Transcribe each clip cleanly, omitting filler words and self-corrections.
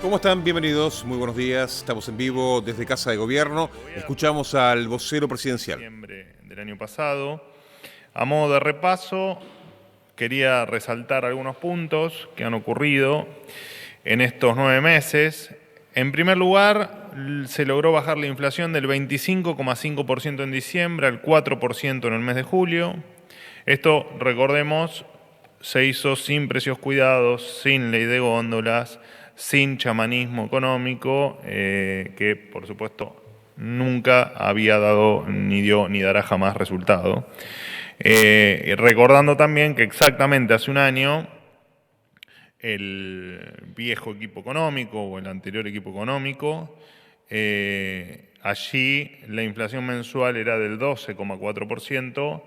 ¿Cómo están? Bienvenidos, muy buenos días. Estamos en vivo desde Casa de Gobierno. Escuchamos al vocero presidencial. Diciembre del año pasado. A modo de repaso, quería resaltar algunos puntos que han ocurrido en estos 9 meses. En primer lugar, se logró bajar la inflación del 25,5% en diciembre al 4% en el mes de julio. Esto, recordemos, se hizo sin precios cuidados, sin ley de góndolas, sin chamanismo económico, que por supuesto nunca había dado ni dio ni dará jamás resultado. Recordando también que exactamente hace un año el viejo equipo económico o el anterior equipo económico, allí la inflación mensual era del 12,4%,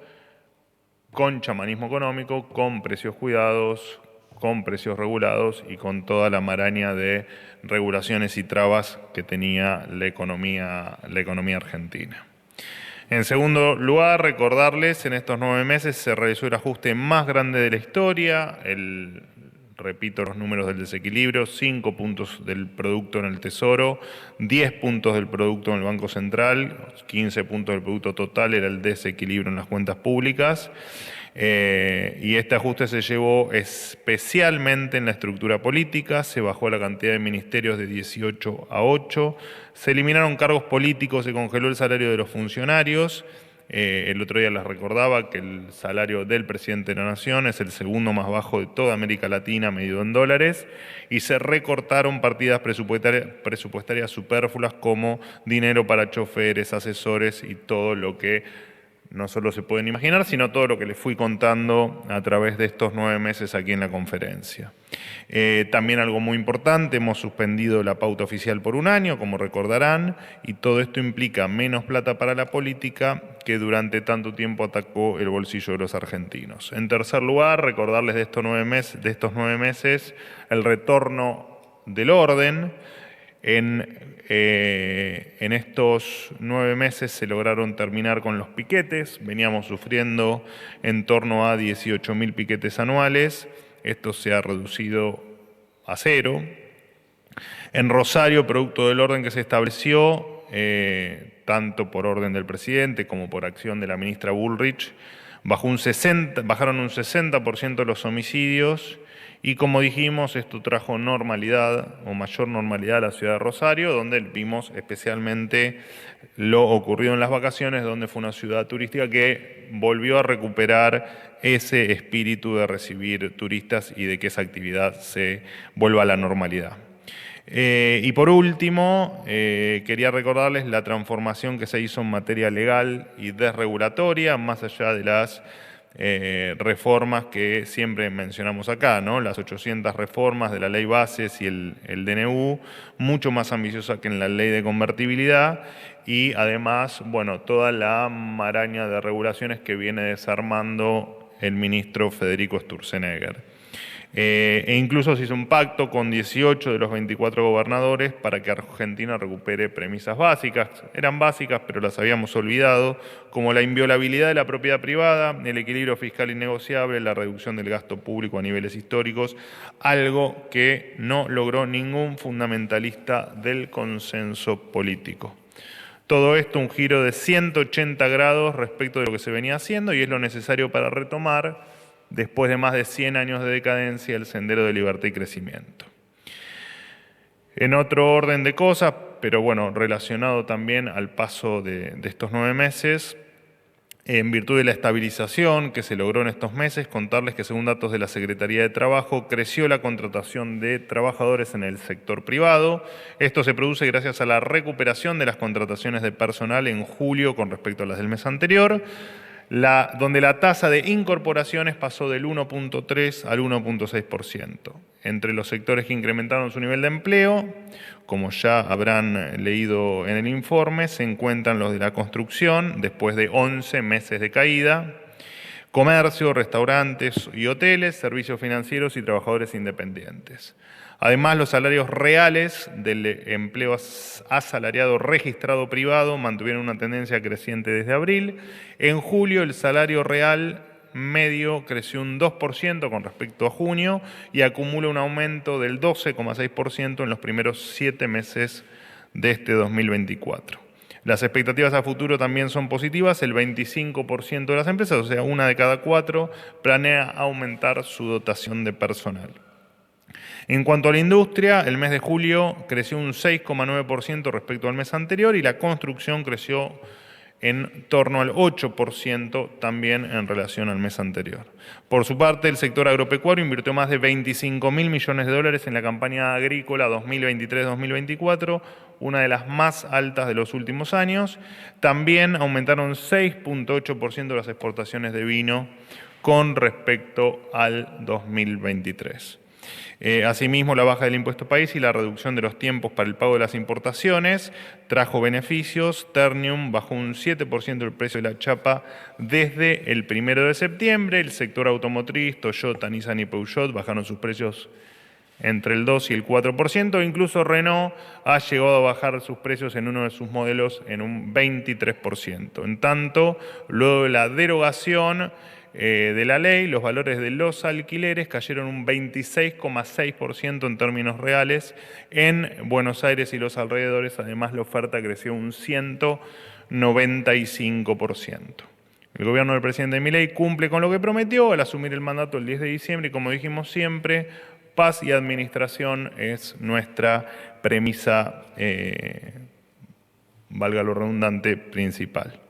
con chamanismo económico, con precios cuidados, con precios regulados y con toda la maraña de regulaciones y trabas que tenía la economía argentina. En segundo lugar, recordarles, en estos 9 meses se realizó el ajuste más grande de la historia, repito los números del desequilibrio: 5 puntos del producto en el Tesoro, 10 puntos del producto en el Banco Central, 15 puntos del producto total era el desequilibrio en las cuentas públicas. Y este ajuste se llevó especialmente en la estructura política. Se bajó la cantidad de ministerios de 18 a 8, se eliminaron cargos políticos, se congeló el salario de los funcionarios. El otro día les recordaba que el salario del presidente de la Nación es el segundo más bajo de toda América Latina, medido en dólares, y se recortaron partidas presupuestarias superfluas como dinero para choferes, asesores y todo lo que no solo se pueden imaginar, sino todo lo que les fui contando a través de estos 9 meses aquí en la conferencia. También algo muy importante, hemos suspendido la pauta oficial por un año, como recordarán, y todo esto implica menos plata para la política que durante tanto tiempo atacó el bolsillo de los argentinos. En tercer lugar, recordarles de estos 9 meses el retorno del orden. En estos 9 meses se lograron terminar con los piquetes. Veníamos sufriendo en torno a 18.000 piquetes anuales. Esto se ha reducido a 0. En Rosario, producto del orden que se estableció, tanto por orden del presidente como por acción de la ministra Bullrich, bajaron un 60% los homicidios. Y como dijimos, esto trajo normalidad o mayor normalidad a la ciudad de Rosario, donde vimos especialmente lo ocurrido en las vacaciones, donde fue una ciudad turística que volvió a recuperar ese espíritu de recibir turistas y de que esa actividad se vuelva a la normalidad. Y por último, quería recordarles la transformación que se hizo en materia legal y desregulatoria, más allá de las reformas que siempre mencionamos acá, ¿no? Las 800 reformas de la ley bases y el DNU, mucho más ambiciosa que en la ley de convertibilidad, y además, bueno, toda la maraña de regulaciones que viene desarmando el ministro Federico Sturzenegger. E incluso se hizo un pacto con 18 de los 24 gobernadores para que Argentina recupere premisas básicas. Eran básicas, pero las habíamos olvidado, como la inviolabilidad de la propiedad privada, el equilibrio fiscal innegociable, la reducción del gasto público a niveles históricos, algo que no logró ningún fundamentalista del consenso político. Todo esto un giro de 180 grados respecto de lo que se venía haciendo, y es lo necesario para retomar, después de más de 100 años de decadencia, el sendero de libertad y crecimiento. En otro orden de cosas, pero bueno, relacionado también al paso de estos 9 meses, en virtud de la estabilización que se logró en estos meses, contarles que según datos de la Secretaría de Trabajo, creció la contratación de trabajadores en el sector privado. Esto se produce gracias a la recuperación de las contrataciones de personal en julio con respecto a las del mes anterior, donde la tasa de incorporaciones pasó del 1,3 al 1,6%. Entre los sectores que incrementaron su nivel de empleo, como ya habrán leído en el informe, se encuentran los de la construcción, después de 11 meses de caída, comercio, restaurantes y hoteles, servicios financieros y trabajadores independientes. Además, los salarios reales del empleo asalariado registrado privado mantuvieron una tendencia creciente desde abril. En julio, el salario real medio creció un 2% con respecto a junio y acumula un aumento del 12,6% en los primeros 7 meses de este 2024. Las expectativas a futuro también son positivas. El 25% de las empresas, o sea, 1 de cada 4, planea aumentar su dotación de personal. En cuanto a la industria, el mes de julio creció un 6,9% respecto al mes anterior y la construcción creció en torno al 8% también en relación al mes anterior. Por su parte, el sector agropecuario invirtió más de 25.000 millones de dólares en la campaña agrícola 2023-2024, una de las más altas de los últimos años. También aumentaron 6,8% las exportaciones de vino con respecto al 2023. Asimismo, la baja del impuesto país y la reducción de los tiempos para el pago de las importaciones trajo beneficios. Ternium bajó un 7% el precio de la chapa desde el 1 de septiembre. El sector automotriz, Toyota, Nissan y Peugeot bajaron sus precios entre el 2 y el 4%. Incluso Renault ha llegado a bajar sus precios en uno de sus modelos en un 23%. En tanto, luego de la derogación de la ley, los valores de los alquileres cayeron un 26,6% en términos reales en Buenos Aires y los alrededores. Además, la oferta creció un 195%. El gobierno del presidente Milei cumple con lo que prometió al asumir el mandato el 10 de diciembre y, como dijimos siempre, paz y administración es nuestra premisa, valga lo redundante, principal.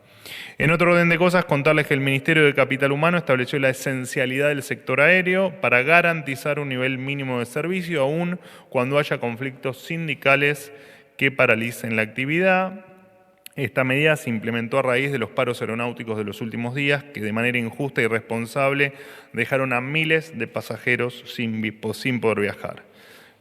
En otro orden de cosas, contarles que el Ministerio de Capital Humano estableció la esencialidad del sector aéreo para garantizar un nivel mínimo de servicio, aun cuando haya conflictos sindicales que paralicen la actividad. Esta medida se implementó a raíz de los paros aeronáuticos de los últimos días, que de manera injusta y irresponsable dejaron a miles de pasajeros sin poder viajar.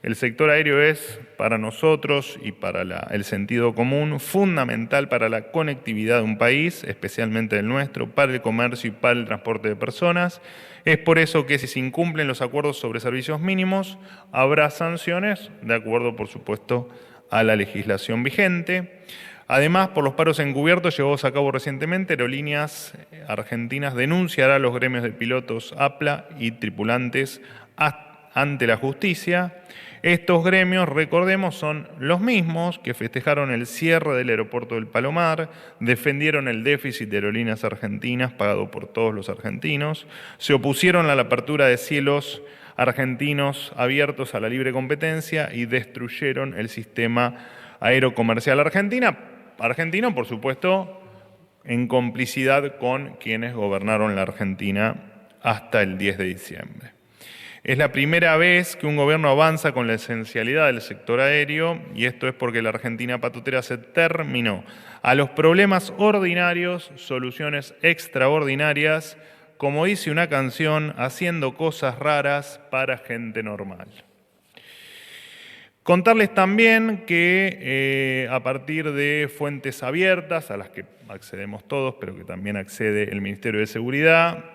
El sector aéreo es, para nosotros y para el sentido común, fundamental para la conectividad de un país, especialmente el nuestro, para el comercio y para el transporte de personas. Es por eso que si se incumplen los acuerdos sobre servicios mínimos, habrá sanciones, de acuerdo, por supuesto, a la legislación vigente. Además, por los paros encubiertos llevados a cabo recientemente, Aerolíneas Argentinas denunciará a los gremios de pilotos APLA y tripulantes ante la justicia. Estos gremios, recordemos, son los mismos que festejaron el cierre del aeropuerto del Palomar, defendieron el déficit de Aerolíneas Argentinas pagado por todos los argentinos, se opusieron a la apertura de cielos argentinos abiertos a la libre competencia y destruyeron el sistema aerocomercial argentino, por supuesto, en complicidad con quienes gobernaron la Argentina hasta el 10 de diciembre. Es la primera vez que un gobierno avanza con la esencialidad del sector aéreo, y esto es porque la Argentina patotera se terminó. A los problemas ordinarios, soluciones extraordinarias, como dice una canción, haciendo cosas raras para gente normal. Contarles también que a partir de fuentes abiertas, a las que accedemos todos, pero que también accede el Ministerio de Seguridad,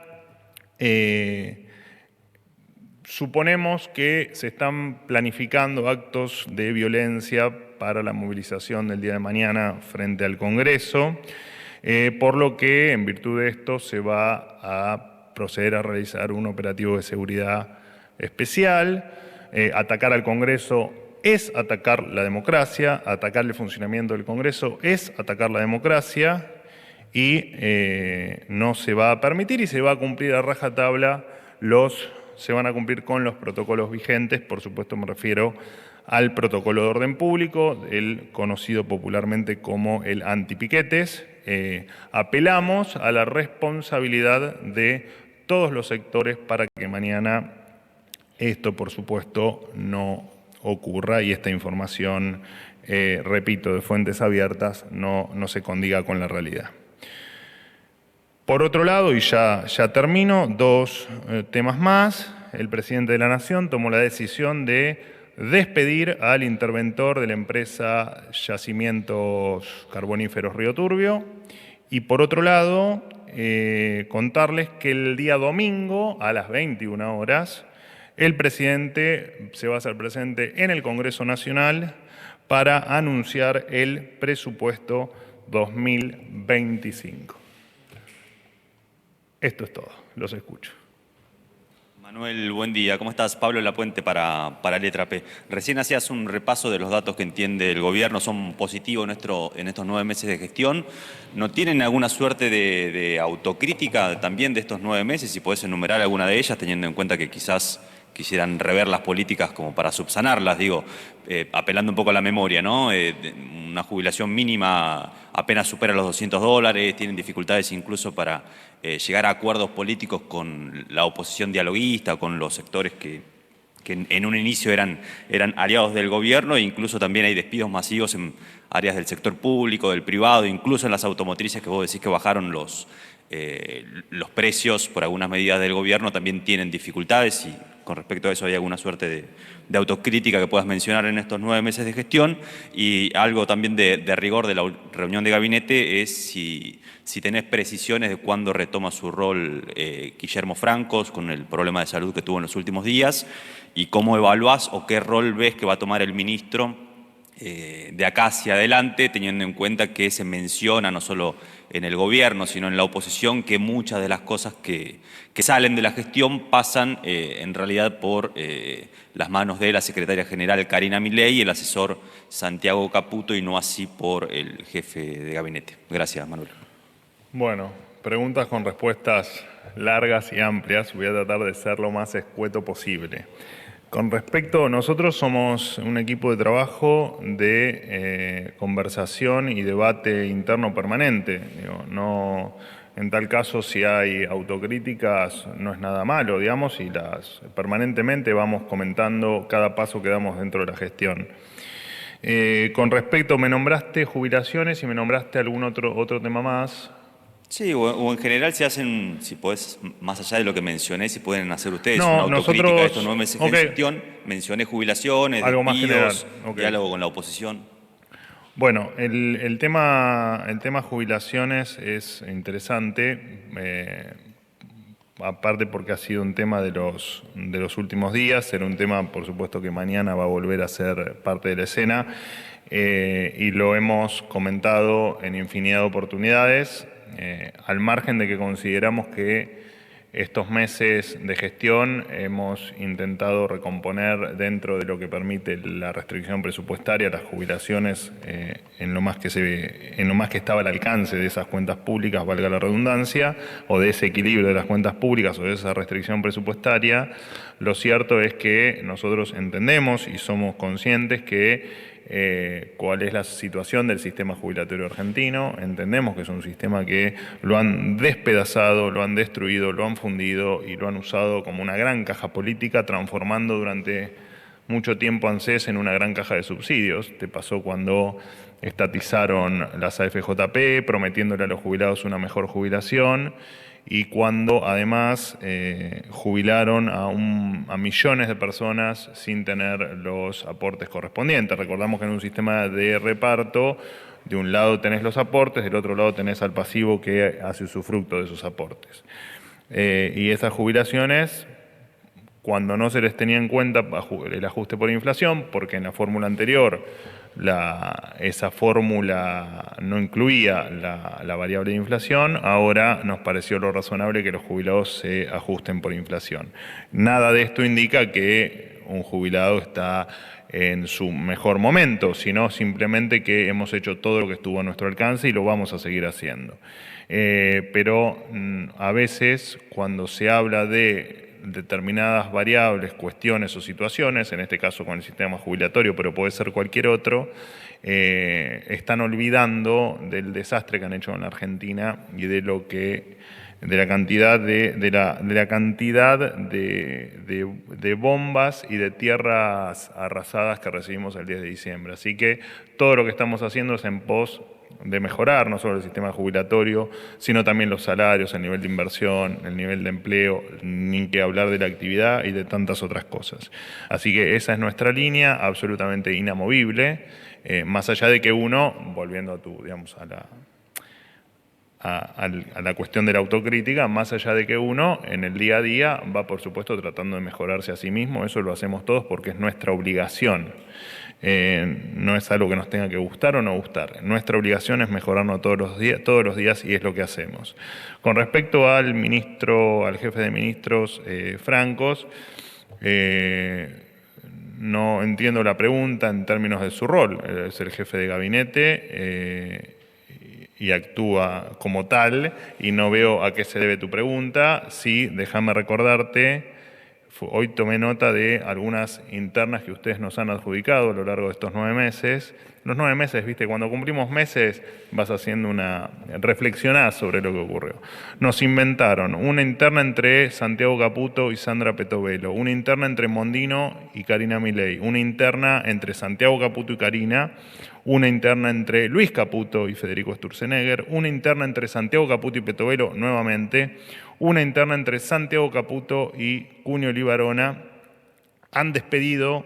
suponemos que se están planificando actos de violencia para la movilización del día de mañana frente al Congreso, por lo que en virtud de esto se va a proceder a realizar un operativo de seguridad especial. Atacar al Congreso es atacar la democracia, atacar el funcionamiento del Congreso es atacar la democracia y no se va a permitir y se va a cumplir a rajatabla se van a cumplir con los protocolos vigentes. Por supuesto, me refiero al protocolo de orden público, el conocido popularmente como el antipiquetes. Apelamos a la responsabilidad de todos los sectores para que mañana esto, por supuesto, no ocurra y esta información, repito, de fuentes abiertas, no se condiga con la realidad. Por otro lado, y ya termino, dos temas más. El presidente de la Nación tomó la decisión de despedir al interventor de la empresa Yacimientos Carboníferos Río Turbio. Y por otro lado, contarles que el día domingo a las 21 horas, el presidente se va a hacer presente en el Congreso Nacional para anunciar el presupuesto 2025. Esto es todo. Los escucho. Manuel, buen día. ¿Cómo estás? Pablo Lapuente para Letra P. Recién hacías un repaso de los datos que entiende el gobierno, son positivos en estos 9 meses de gestión. ¿No tienen alguna suerte de autocrítica también de estos 9 meses? Si podés enumerar alguna de ellas, teniendo en cuenta que quizás quisieran rever las políticas como para subsanarlas, digo, apelando un poco a la memoria, ¿no? Una jubilación mínima apenas supera los $200, tienen dificultades incluso para llegar a acuerdos políticos con la oposición dialoguista o con los sectores que en un inicio eran aliados del gobierno, e incluso también hay despidos masivos en áreas del sector público, del privado, incluso en las automotrices que vos decís que bajaron los precios por algunas medidas del gobierno, también tienen dificultades, y con respecto a eso hay alguna suerte de autocrítica que puedas mencionar en estos 9 meses de gestión. Y algo también de rigor de la reunión de gabinete es si tenés precisiones de cuándo retoma su rol Guillermo Francos con el problema de salud que tuvo en los últimos días, y cómo evaluás o qué rol ves que va a tomar el ministro de acá hacia adelante, teniendo en cuenta que se menciona no solo en el gobierno, sino en la oposición, que muchas de las cosas que salen de la gestión pasan en realidad por las manos de la secretaria general Karina Milei y el asesor Santiago Caputo, y no así por el jefe de gabinete. Gracias, Manuel. Bueno, preguntas con respuestas largas y amplias. Voy a tratar de ser lo más escueto posible. Con respecto, nosotros somos un equipo de trabajo de conversación y debate interno permanente. No, en tal caso, si hay autocríticas, no es nada malo, digamos, y permanentemente vamos comentando cada paso que damos dentro de la gestión. Con respecto, me nombraste jubilaciones y me nombraste algún otro tema más. Sí, o en general se hacen, si podés, más allá de lo que mencioné, si pueden hacer ustedes No, una autocrítica nosotros, de estos 9 meses de gestión. Mencioné jubilaciones, algo más despidos, general. diálogo con la oposición. Bueno, el tema jubilaciones es interesante, aparte porque ha sido un tema de los últimos días, será un tema, por supuesto, que mañana va a volver a ser parte de la escena, y lo hemos comentado en infinidad de oportunidades, al margen de que consideramos que estos meses de gestión hemos intentado recomponer dentro de lo que permite la restricción presupuestaria las jubilaciones en lo más que estaba al alcance de esas cuentas públicas, valga la redundancia, o de ese equilibrio de las cuentas públicas o de esa restricción presupuestaria. Lo cierto es que nosotros entendemos y somos conscientes que cuál es la situación del sistema jubilatorio argentino. Entendemos que es un sistema que lo han despedazado, lo han destruido, lo han fundido y lo han usado como una gran caja política, transformando durante mucho tiempo ANSES en una gran caja de subsidios. Te pasó cuando estatizaron las AFJP, prometiéndole a los jubilados una mejor jubilación, y cuando además jubilaron a millones de personas sin tener los aportes correspondientes. Recordamos que en un sistema de reparto, de un lado tenés los aportes, del otro lado tenés al pasivo que hace usufructo de esos aportes. Y esas jubilaciones, cuando no se les tenía en cuenta el ajuste por inflación, porque en la fórmula anterior esa fórmula no incluía la variable de inflación, ahora nos pareció lo razonable que los jubilados se ajusten por inflación. Nada de esto indica que un jubilado está en su mejor momento, sino simplemente que hemos hecho todo lo que estuvo a nuestro alcance y lo vamos a seguir haciendo. Pero a veces, cuando se habla de determinadas variables, cuestiones o situaciones, en este caso con el sistema jubilatorio, pero puede ser cualquier otro, están olvidando del desastre que han hecho en la Argentina y de la cantidad de bombas y de tierras arrasadas que recibimos el 10 de diciembre. Así que todo lo que estamos haciendo es en pos de mejorar no solo el sistema jubilatorio, sino también los salarios, el nivel de inversión, el nivel de empleo, ni que hablar de la actividad y de tantas otras cosas. Así que esa es nuestra línea, absolutamente inamovible, más allá de que uno, volviendo a la cuestión de la autocrítica, más allá de que uno en el día a día va, por supuesto, tratando de mejorarse a sí mismo. Eso lo hacemos todos porque es nuestra obligación. No es algo que nos tenga que gustar o no gustar. Nuestra obligación es mejorarnos todos los días y es lo que hacemos. Con respecto al jefe de ministros, Francos, no entiendo la pregunta en términos de su rol. Es el jefe de gabinete y actúa como tal, y no veo a qué se debe tu pregunta. Sí, déjame recordarte, hoy tomé nota de algunas internas que ustedes nos han adjudicado a lo largo de estos 9 meses. Los 9 meses, viste, cuando cumplimos meses vas haciendo reflexionás sobre lo que ocurrió. Nos inventaron una interna entre Santiago Caputo y Sandra Petovelo, una interna entre Mondino y Karina Milei, una interna entre Santiago Caputo y Karina, una interna entre Luis Caputo y Federico Sturzenegger, una interna entre Santiago Caputo y Petovelo nuevamente, una interna entre Santiago Caputo y Cunio Libarona. Han despedido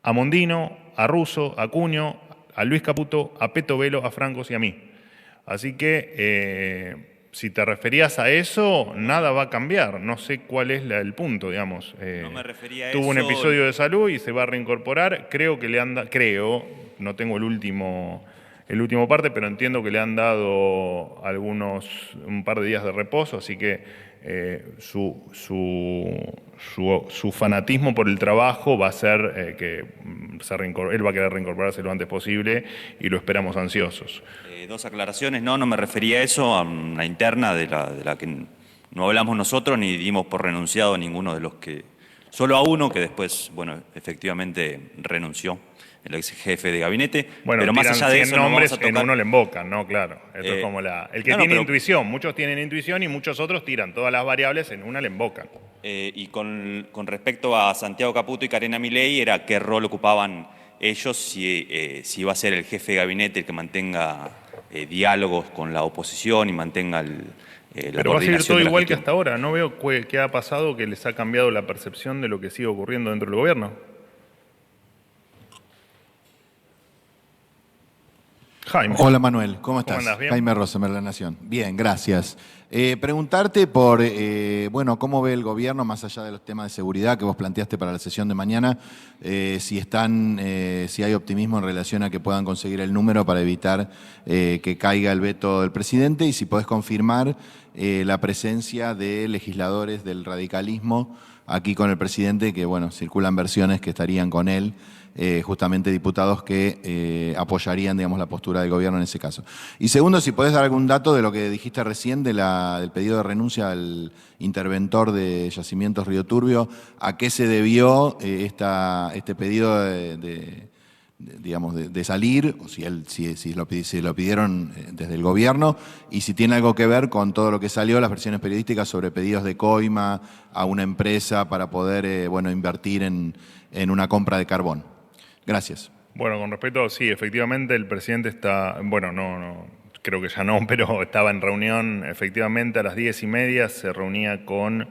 a Mondino, a Russo, a Cunio, a Luis Caputo, a Petovelo, a Francos y a mí. Así que si te referías a eso, nada va a cambiar. No sé cuál es el punto, digamos. No me refería a tuvo eso. Un episodio de salud y se va a reincorporar. Creo, no tengo el último parte, pero entiendo que le han dado un par de días de reposo, así que su fanatismo por el trabajo va a ser que él va a querer reincorporarse lo antes posible y lo esperamos ansiosos. 2 aclaraciones. No me refería a eso, a una interna de la que no hablamos nosotros ni dimos por renunciado a ninguno de los que... Solo a uno que después, efectivamente renunció, el ex jefe de gabinete. Bueno, pero más allá de eso, nombres, no vamos a en tocar... uno le invocan, ¿no? Claro. Esto es como el que tiene intuición. Muchos tienen intuición y muchos otros tiran todas las variables, en una le invocan. Y con respecto a Santiago Caputo y Karina Milei, era qué rol ocupaban ellos, si iba a ser el jefe de gabinete el que mantenga diálogos con la oposición y mantenga la Pero va a seguir todo igual que gestión. hasta ahora. No veo qué ha pasado que les ha cambiado la percepción de lo que sigue ocurriendo dentro del gobierno. Jaime. Hola Manuel, ¿cómo estás? ¿Cómo andás? ¿Bien? Jaime Rosenberg, La Nación. Bien, gracias. Preguntarte por, cómo ve el gobierno, más allá de los temas de seguridad que vos planteaste para la sesión de mañana, si hay optimismo en relación a que puedan conseguir el número para evitar que caiga el veto del presidente, y si podés confirmar la presencia de legisladores del radicalismo aquí con el presidente, que circulan versiones que estarían con él, justamente diputados que apoyarían, la postura del gobierno en ese caso. Y segundo, si podés dar algún dato de lo que dijiste recién del pedido de renuncia al interventor de Yacimientos Río Turbio, ¿a qué se debió este pedido de salir, o si lo pidieron desde el gobierno, y si tiene algo que ver con todo lo que salió, las versiones periodísticas sobre pedidos de coima a una empresa para poder invertir en una compra de carbón? Gracias. Bueno, con respecto, sí, efectivamente el presidente está, creo que ya no, pero estaba en reunión, efectivamente a las 10:30 se reunía con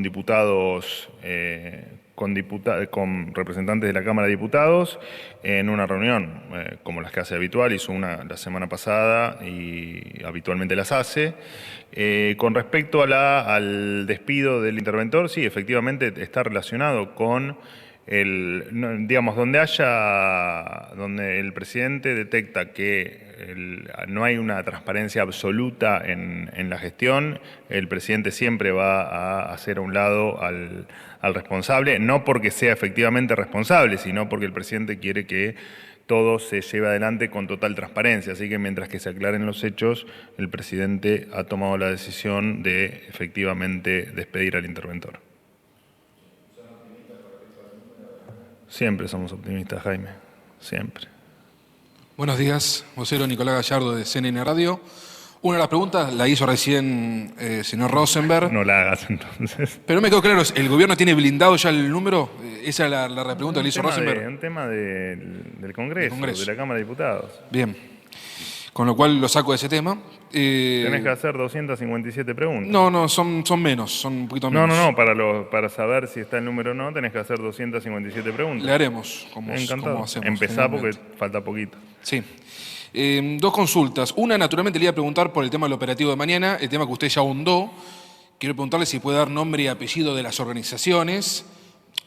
diputados, con representantes de la Cámara de Diputados en una reunión como las que hace habitual. Hizo una la semana pasada y habitualmente las hace. Con respecto al despido del interventor, sí, efectivamente está relacionado con donde el presidente detecta que no hay una transparencia absoluta en la gestión, el presidente siempre va a hacer a un lado al responsable, no porque sea efectivamente responsable, sino porque el presidente quiere que todo se lleve adelante con total transparencia. Así que mientras que se aclaren los hechos, el presidente ha tomado la decisión de efectivamente despedir al interventor. Siempre somos optimistas, Jaime, siempre. Buenos días, vocero Nicolás Gallardo de CNN Radio. Una de las preguntas la hizo recién señor Rosenberg. No la hagas entonces. Pero no me quedó claro, ¿el gobierno tiene blindado ya el número? Esa es la pregunta que le hizo Rosenberg. Un tema del Congreso, de la Cámara de Diputados. Bien, con lo cual lo saco de ese tema. Tenés que hacer 257 preguntas. No, son menos, son un poquito menos. No, para saber si está el número o no, tenés que hacer 257 preguntas. Le haremos, como hacemos. Empezá porque falta poquito. Sí. 2 consultas. Una, naturalmente, le iba a preguntar por el tema del operativo de mañana, el tema que usted ya ahondó. Quiero preguntarle si puede dar nombre y apellido de las organizaciones,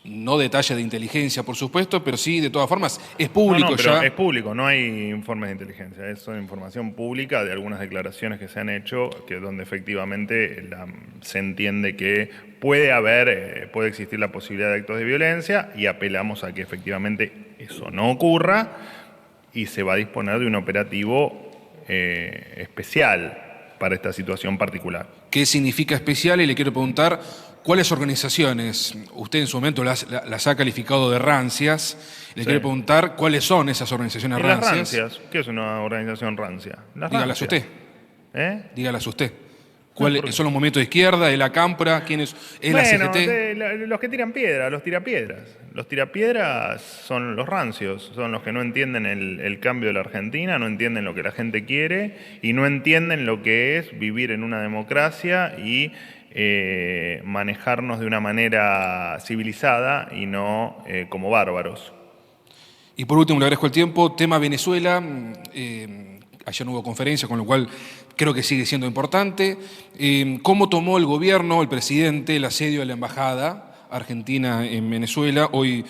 no detalle de inteligencia, por supuesto, pero sí, de todas formas, es público No, pero ya. es público, no hay informes de inteligencia. Es información pública de algunas declaraciones que se han hecho, donde efectivamente se entiende que puede existir la posibilidad de actos de violencia y apelamos a que efectivamente eso no ocurra y se va a disponer de un operativo especial para esta situación particular. ¿Qué significa especial? Y le quiero preguntar, ¿cuáles organizaciones, usted en su momento las ha calificado de rancias, le quiero preguntar cuáles son esas organizaciones ¿Y las rancias? rancias? ¿Qué es una organización rancia? Las Dígalas rancias. usted. Dígalas usted. ¿por ¿Cuáles qué? son los movimientos de izquierda, de la Cámpora? ¿Quién es? ¿Es la CGT? Los que tiran piedra, los tirapiedras. Los tirapiedras son los rancios, son los que no entienden el cambio de la Argentina, no entienden lo que la gente quiere y no entienden lo que es vivir en una democracia y manejarnos de una manera civilizada y no como bárbaros. Y por último, le agradezco el tiempo, tema Venezuela. Ayer no hubo conferencia, con lo cual creo que sigue siendo importante. ¿Cómo tomó el gobierno, el presidente, el asedio a la embajada argentina en Venezuela? Hoy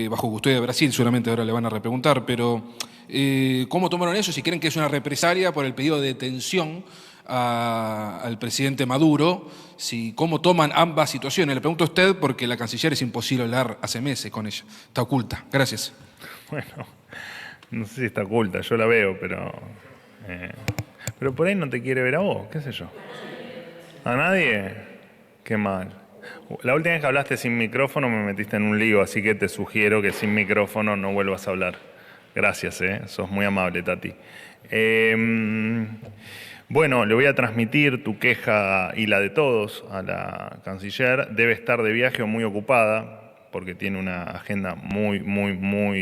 bajo custodia de Brasil, seguramente ahora le van a repreguntar, pero ¿cómo tomaron eso? Si creen que es una represalia por el pedido de detención al presidente Maduro, ¿cómo toman ambas situaciones? Le pregunto a usted porque la canciller es imposible hablar hace meses con ella, está oculta. Gracias. Bueno, no sé si está oculta, yo la veo, pero por ahí no te quiere ver a vos, qué sé yo. ¿A nadie? Qué mal. La última vez que hablaste sin micrófono me metiste en un lío, así que te sugiero que sin micrófono no vuelvas a hablar. Gracias, sos muy amable, Tati. Bueno, le voy a transmitir tu queja y la de todos a la canciller. Debe estar de viaje o muy ocupada, porque tiene una agenda muy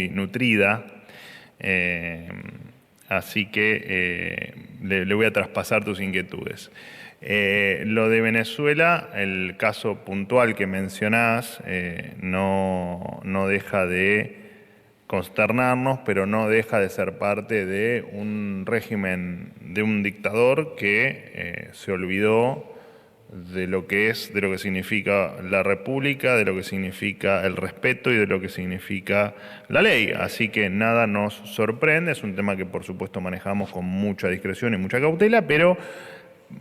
nutrida. Así que le voy a traspasar tus inquietudes. Lo de Venezuela, el caso puntual que mencionás, no deja de consternarnos, pero no deja de ser parte de un régimen, de un dictador que se olvidó de lo que significa la república, de lo que significa el respeto y de lo que significa la ley. Así que nada nos sorprende, es un tema que por supuesto manejamos con mucha discreción y mucha cautela, pero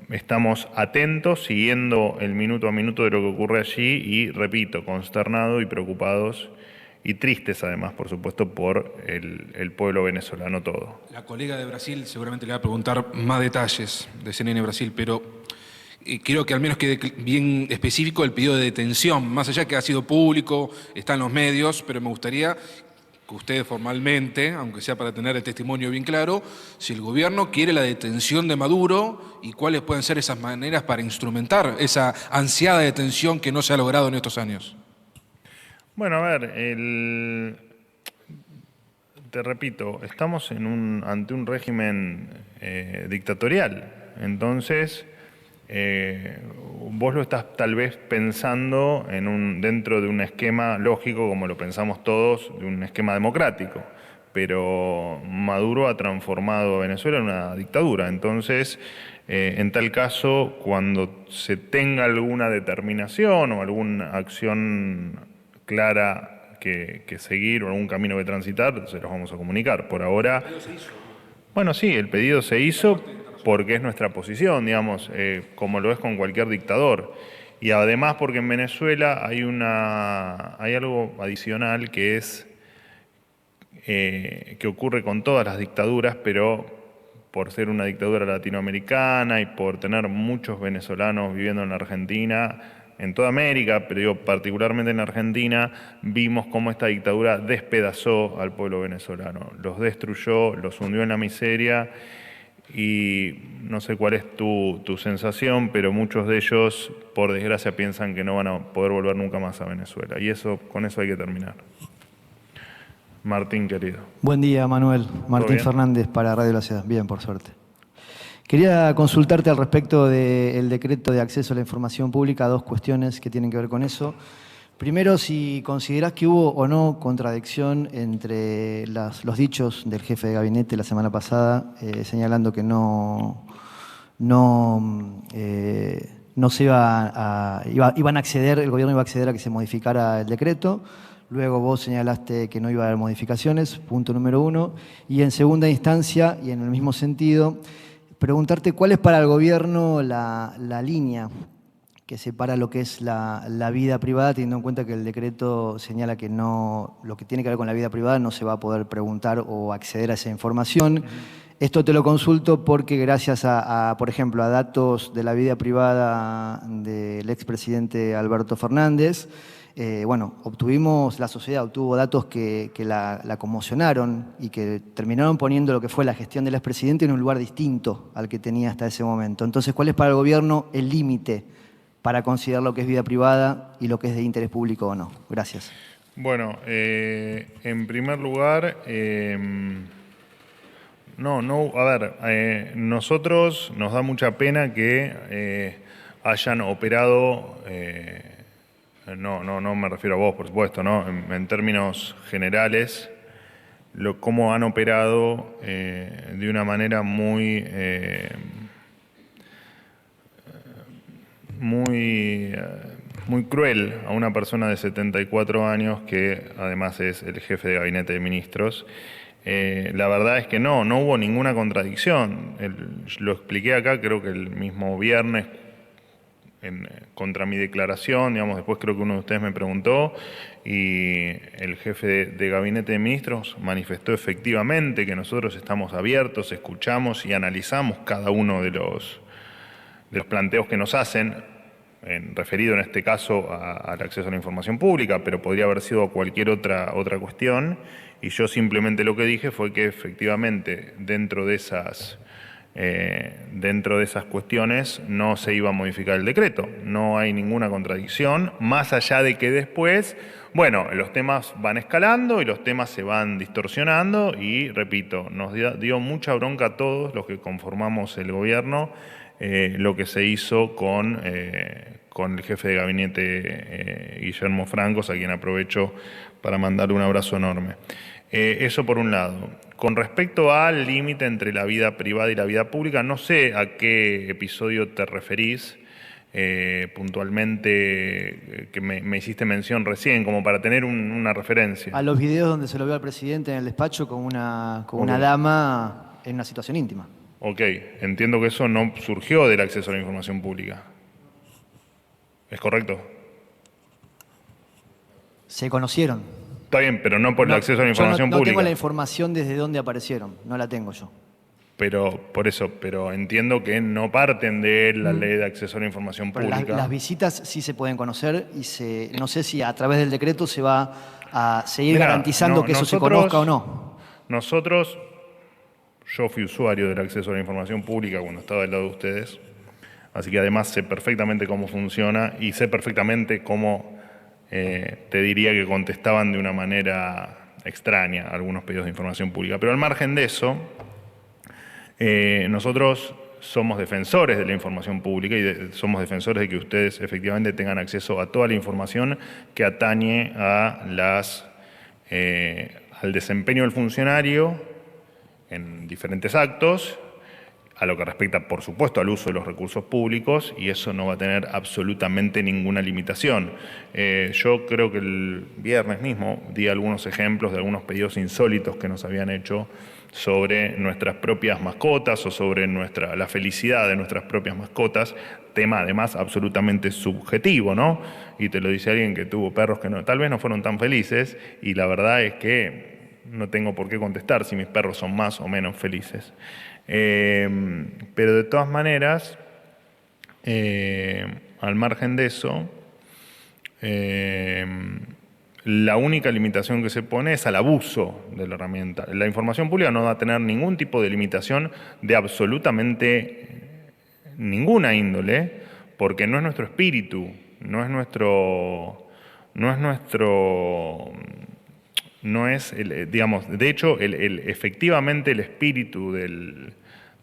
estamos atentos, siguiendo el minuto a minuto de lo que ocurre allí y, repito, consternados y preocupados y tristes además, por supuesto, por el pueblo venezolano todo. La colega de Brasil seguramente le va a preguntar más detalles de CNN Brasil, pero quiero que al menos quede bien específico el pedido de detención, más allá que ha sido público, está en los medios, pero me gustaría que usted formalmente, aunque sea para tener el testimonio bien claro, si el gobierno quiere la detención de Maduro y cuáles pueden ser esas maneras para instrumentar esa ansiada detención que no se ha logrado en estos años. Bueno, a ver, te repito, estamos ante un régimen dictatorial, entonces vos lo estás tal vez pensando dentro de un esquema lógico, como lo pensamos todos, de un esquema democrático, pero Maduro ha transformado a Venezuela en una dictadura, entonces en tal caso, cuando se tenga alguna determinación o alguna acción clara que seguir o algún camino que transitar, se los vamos a comunicar. Por ahora, bueno, sí, el pedido se hizo porque es nuestra posición, digamos, como lo es con cualquier dictador. Y además porque en Venezuela hay algo adicional que es que ocurre con todas las dictaduras, pero por ser una dictadura latinoamericana y por tener muchos venezolanos viviendo en la Argentina, en toda América, pero digo, particularmente en la Argentina, vimos cómo esta dictadura despedazó al pueblo venezolano, los destruyó, los hundió en la miseria y no sé cuál es tu sensación, pero muchos de ellos, por desgracia, piensan que no van a poder volver nunca más a Venezuela y con eso hay que terminar. Martín, querido. Buen día, Manuel. Martín Fernández para Radio La Ciudad. Bien, por suerte. Quería consultarte al respecto del decreto de acceso a la información pública, dos cuestiones que tienen que ver con eso. Primero, si considerás que hubo o no contradicción entre los dichos del jefe de gabinete la semana pasada, señalando que no no se iban a acceder, el gobierno iba a acceder a que se modificara el decreto. Luego vos señalaste que no iba a haber modificaciones, punto número 1. Y en segunda instancia, y en el mismo sentido, preguntarte cuál es para el gobierno la línea que separa lo que es la vida privada, teniendo en cuenta que el decreto señala que no, lo que tiene que ver con la vida privada no se va a poder preguntar o acceder a esa información. Esto te lo consulto porque gracias por ejemplo, a datos de la vida privada del expresidente Alberto Fernández, la sociedad obtuvo datos que la conmocionaron y que terminaron poniendo lo que fue la gestión del expresidente en un lugar distinto al que tenía hasta ese momento. Entonces, ¿cuál es para el gobierno el límite para considerar lo que es vida privada y lo que es de interés público o no? Gracias. Bueno, en primer lugar, nosotros nos da mucha pena que hayan operado, no me refiero a vos, por supuesto, ¿no? En términos generales, cómo han operado de una manera muy cruel a una persona de 74 años que además es el jefe de gabinete de ministros. La verdad es que no hubo ninguna contradicción. Lo expliqué acá, creo que el mismo viernes, contra mi declaración, digamos, después creo que uno de ustedes me preguntó, y el jefe de gabinete de ministros manifestó efectivamente que nosotros estamos abiertos, escuchamos y analizamos cada uno de los planteos que nos hacen, referido en este caso al acceso a la información pública, pero podría haber sido cualquier otra cuestión, y yo simplemente lo que dije fue que efectivamente dentro de esas cuestiones no se iba a modificar el decreto. No hay ninguna contradicción, más allá de que después, los temas van escalando y los temas se van distorsionando y, repito, nos dio mucha bronca a todos los que conformamos el gobierno lo que se hizo con el jefe de gabinete Guillermo Francos, a quien aprovecho para mandarle un abrazo enorme. Eso por un lado. Con respecto al límite entre la vida privada y la vida pública, no sé a qué episodio te referís puntualmente, que me hiciste mención recién, como para tener una referencia. A los videos donde se lo vio al presidente en el despacho con una dama en una situación íntima. Ok, entiendo que eso no surgió del acceso a la información pública. ¿Es correcto? Se conocieron. Está bien, pero no por el acceso a la información pública. No tengo pública. la información desde dónde aparecieron, no la tengo yo. Pero entiendo que no parten de la ley de acceso a la información Pero pública. Las visitas sí se pueden conocer y no sé si a través del decreto se va a seguir garantizando que eso se conozca o no. Yo fui usuario del acceso a la información pública cuando estaba del lado de ustedes, así que además sé perfectamente cómo funciona y sé perfectamente cómo te diría que contestaban de una manera extraña algunos pedidos de información pública. Pero al margen de eso, nosotros somos defensores de la información pública y somos defensores de que ustedes efectivamente tengan acceso a toda la información que atañe al desempeño del funcionario en diferentes actos, a lo que respecta, por supuesto, al uso de los recursos públicos, y eso no va a tener absolutamente ninguna limitación. Yo creo que el viernes mismo di algunos ejemplos de algunos pedidos insólitos que nos habían hecho sobre nuestras propias mascotas o sobre la felicidad de nuestras propias mascotas, tema además absolutamente subjetivo, ¿no? Y te lo dice alguien que tuvo perros que tal vez no fueron tan felices, y la verdad es que no tengo por qué contestar si mis perros son más o menos felices. Pero de todas maneras, al margen de eso, la única limitación que se pone es al abuso de la herramienta. La información pública no va a tener ningún tipo de limitación de absolutamente ninguna índole, porque no es nuestro espíritu, de hecho, efectivamente el espíritu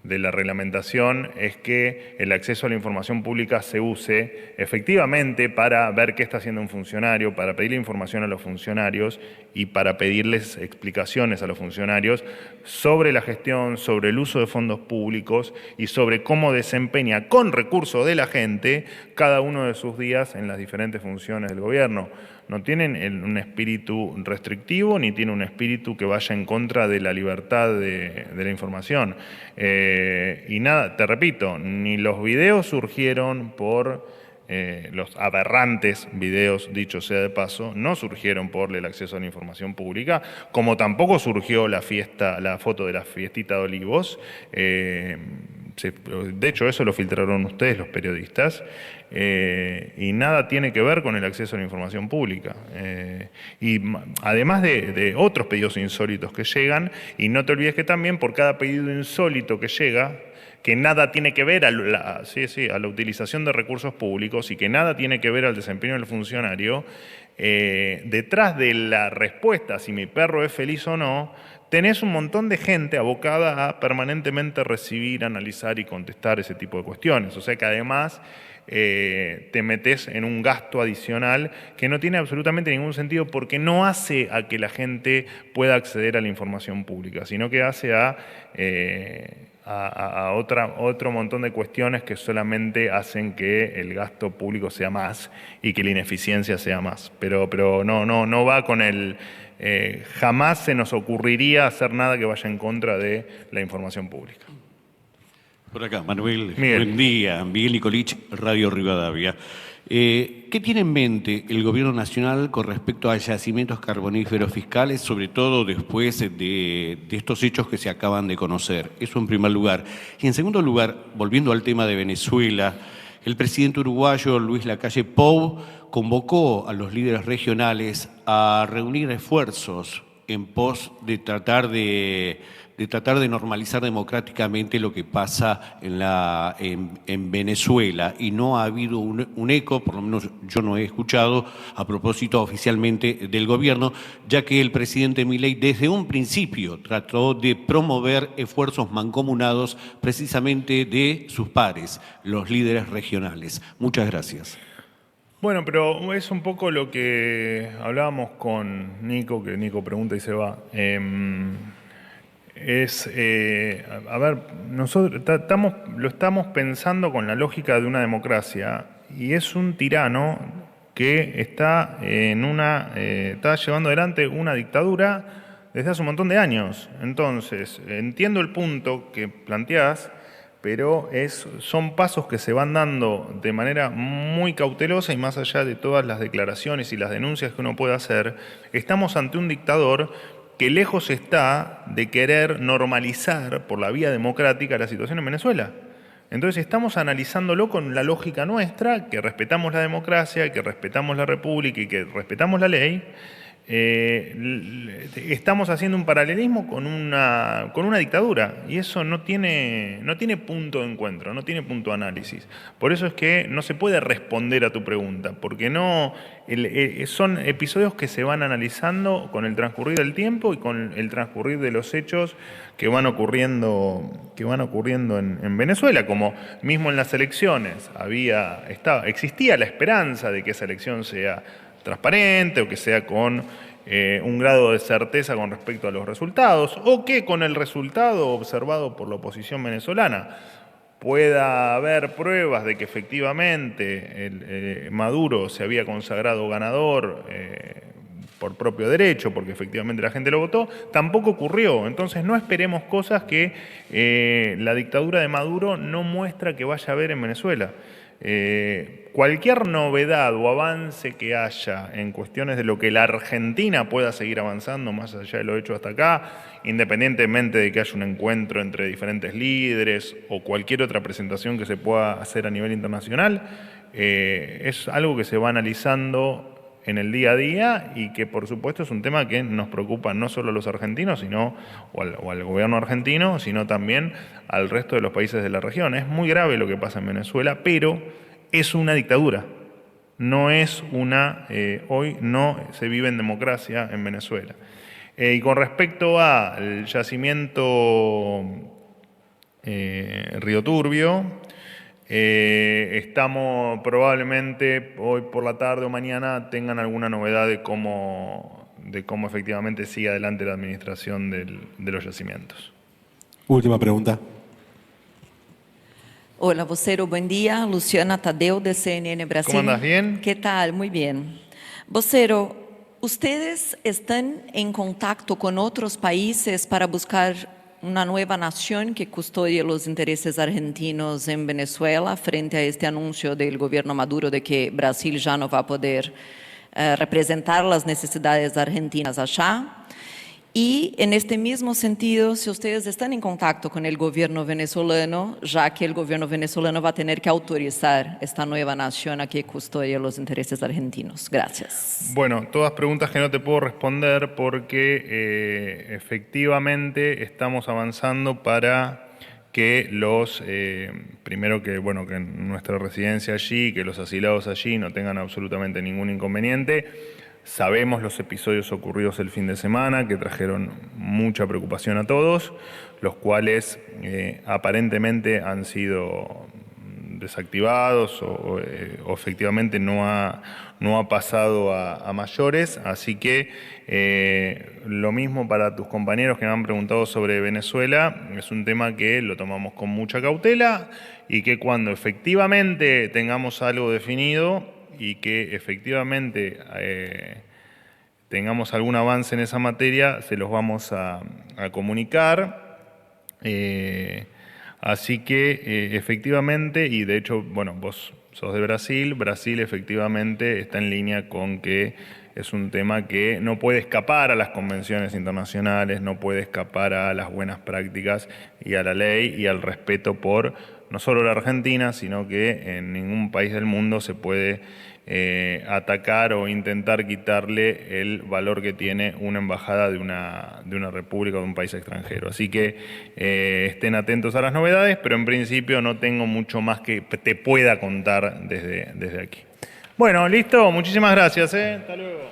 de la reglamentación es que el acceso a la información pública se use efectivamente para ver qué está haciendo un funcionario, para pedirle información a los funcionarios y para pedirles explicaciones a los funcionarios sobre la gestión, sobre el uso de fondos públicos y sobre cómo desempeña con recursos de la gente cada uno de sus días en las diferentes funciones del gobierno. No tienen un espíritu restrictivo ni tiene un espíritu que vaya en contra de la libertad de la información. Y nada, te repito, ni los videos surgieron por los aberrantes videos, dicho sea de paso, no surgieron por el acceso a la información pública, como tampoco surgió la foto de la fiestita de Olivos. De hecho, eso lo filtraron ustedes, los periodistas, y nada tiene que ver con el acceso a la información pública. Y además de otros pedidos insólitos que llegan, y no te olvides que también por cada pedido insólito que llega, que nada tiene que ver a la utilización de recursos públicos y que nada tiene que ver al desempeño del funcionario, detrás de la respuesta si mi perro es feliz o no, tenés un montón de gente abocada a permanentemente recibir, analizar y contestar ese tipo de cuestiones. O sea que además te metes en un gasto adicional que no tiene absolutamente ningún sentido porque no hace a que la gente pueda acceder a la información pública, sino que hace a otro montón de cuestiones que solamente hacen que el gasto público sea más y que la ineficiencia sea más. Pero no va con el... jamás se nos ocurriría hacer nada que vaya en contra de la información pública. Por acá, Manuel, Miguel. buen día. Miguel Nicolich, Radio Rivadavia. ¿Qué tiene en mente el Gobierno Nacional con respecto a yacimientos carboníferos fiscales, sobre todo después de estos hechos que se acaban de conocer? Eso en primer lugar. Y en segundo lugar, volviendo al tema de Venezuela, el presidente uruguayo Luis Lacalle Pou convocó a los líderes regionales a reunir esfuerzos en pos de tratar de normalizar democráticamente lo que pasa en Venezuela, y no ha habido un eco, por lo menos yo no he escuchado, a propósito oficialmente del gobierno, ya que el presidente Milei desde un principio trató de promover esfuerzos mancomunados precisamente de sus pares, los líderes regionales. Muchas gracias. Bueno, pero es un poco lo que hablábamos con Nico, que Nico pregunta y se va. A ver, nosotros lo estamos pensando con la lógica de una democracia y es un tirano que está está llevando adelante una dictadura desde hace un montón de años. Entonces, entiendo el punto que planteás, pero son pasos que se van dando de manera muy cautelosa y más allá de todas las declaraciones y las denuncias que uno puede hacer, estamos ante un dictador que lejos está de querer normalizar por la vía democrática la situación en Venezuela. Entonces estamos analizándolo con la lógica nuestra, que respetamos la democracia, que respetamos la república y que respetamos la ley. Estamos haciendo un paralelismo con una dictadura y eso no tiene punto de encuentro, no tiene punto de análisis. Por eso es que no se puede responder a tu pregunta, porque son episodios que se van analizando con el transcurrir del tiempo y con el transcurrir de los hechos que van ocurriendo en Venezuela, como mismo en las elecciones existía la esperanza de que esa elección sea transparente o que sea con un grado de certeza con respecto a los resultados, o que con el resultado observado por la oposición venezolana pueda haber pruebas de que efectivamente Maduro se había consagrado ganador por propio derecho, porque efectivamente la gente lo votó, tampoco ocurrió. Entonces no esperemos cosas que la dictadura de Maduro no muestra que vaya a haber en Venezuela. Cualquier novedad o avance que haya en cuestiones de lo que la Argentina pueda seguir avanzando más allá de lo hecho hasta acá, independientemente de que haya un encuentro entre diferentes líderes o cualquier otra presentación que se pueda hacer a nivel internacional, es algo que se va analizando en el día a día y que por supuesto es un tema que nos preocupa no solo a los argentinos, o al gobierno argentino, sino también al resto de los países de la región. Es muy grave lo que pasa en Venezuela, pero es una dictadura. No es hoy no se vive en democracia en Venezuela. Y con respecto al yacimiento Río Turbio. Estamos probablemente hoy por la tarde o mañana tengan alguna novedad de cómo efectivamente sigue adelante la administración de los yacimientos. Última pregunta. Hola, vocero, buen día. Luciana Tadeu, de CNN Brasil. ¿Cómo andas? ¿Bien? ¿Qué tal? Muy bien. Vocero, ¿ustedes están en contacto con otros países para buscar una nueva nación que custodie los intereses argentinos en Venezuela frente a este anuncio del gobierno Maduro de que Brasil ya no va a poder representar las necesidades argentinas allá? Y en este mismo sentido, si ustedes están en contacto con el gobierno venezolano, ya que el gobierno venezolano va a tener que autorizar esta nueva nación a que custodie los intereses argentinos. Gracias. Bueno, todas preguntas que no te puedo responder porque efectivamente estamos avanzando para que primero que nuestra residencia allí, que los asilados allí no tengan absolutamente ningún inconveniente. Sabemos los episodios ocurridos el fin de semana que trajeron mucha preocupación a todos, los cuales aparentemente han sido desactivados o efectivamente no ha pasado a mayores. Así que lo mismo para tus compañeros que me han preguntado sobre Venezuela, es un tema que lo tomamos con mucha cautela y que cuando efectivamente tengamos algo definido y que efectivamente tengamos algún avance en esa materia, se los vamos a comunicar. Así que efectivamente, y de hecho, bueno, vos sos de Brasil, Brasil efectivamente está en línea con que es un tema que no puede escapar a las convenciones internacionales, no puede escapar a las buenas prácticas y a la ley y al respeto por no solo la Argentina, sino que en ningún país del mundo se puede atacar o intentar quitarle el valor que tiene una embajada de una república o de un país extranjero. Así que estén atentos a las novedades, pero en principio no tengo mucho más que te pueda contar desde aquí. Bueno, listo, muchísimas gracias. Hasta luego.